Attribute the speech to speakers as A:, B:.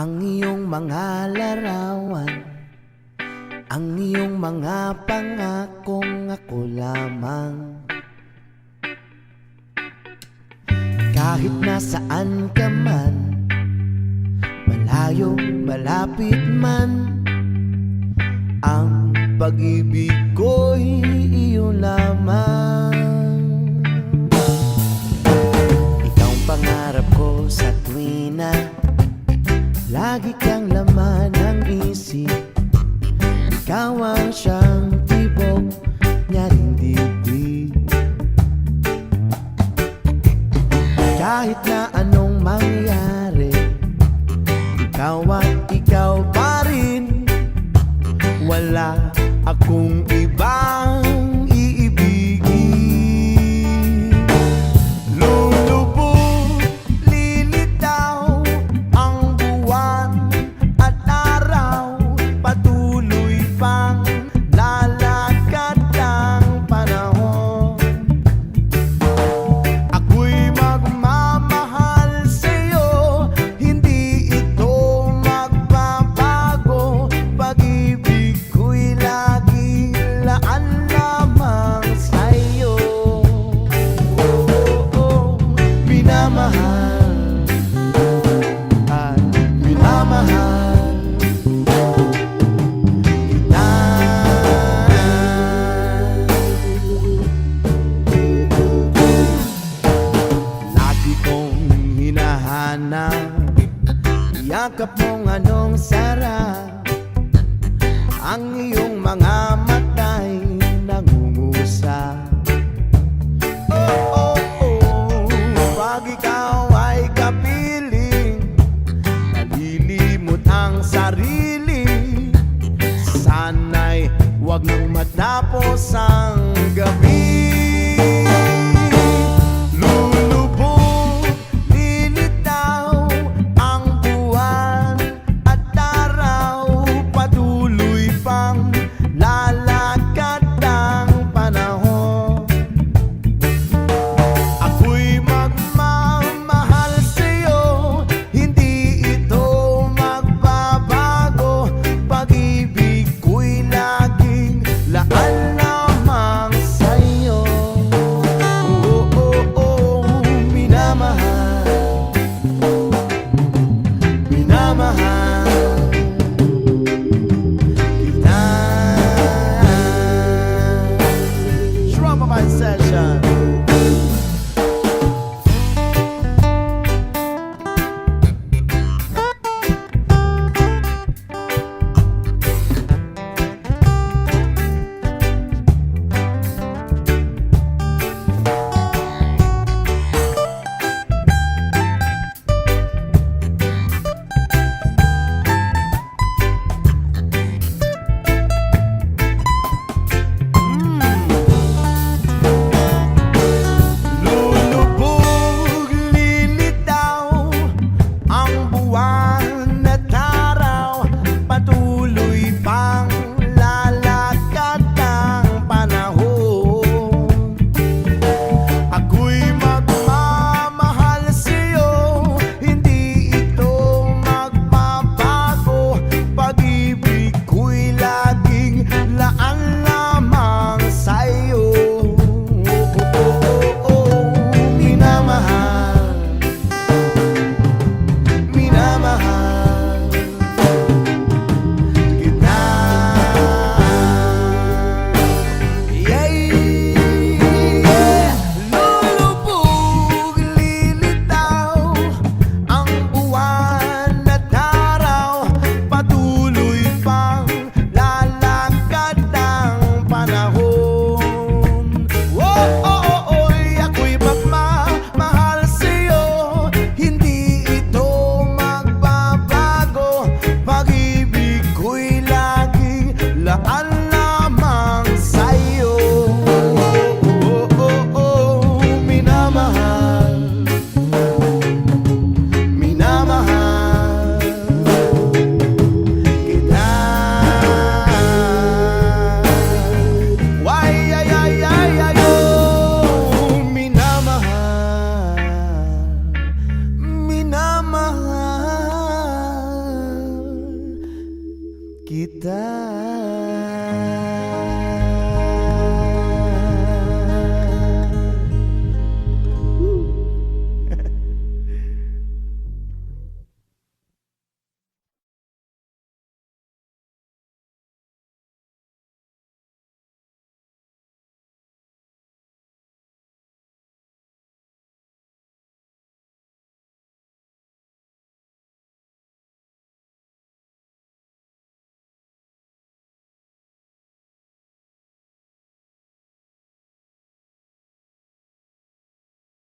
A: Ang iyong mga larawan, ang iyong mga pangakong ako lamang. Kahit nasaan ka man, malayo, malapit man, ang pag-ibig ko'y iyo lamang. Ikaw ang pangarap ko sa tuwina, lagi kang laman ng isip. Ikaw ang siyang tibok niya ring dibdib. Kahit na anong mangyari, ikaw at ikaw pa rin. Wala akong ibang iibigin. Lulubog, lilitaw ang buwan at araw, patuloy pang lalakad ang panahon. Ako'y magmamahal sa'yo, hindi ito magbabago. Pag-ibig ko'y lagi laan lamang sa'yo. Minamahal at minamahal kita. Lagi kong hinahanap yakap mong anong sarap.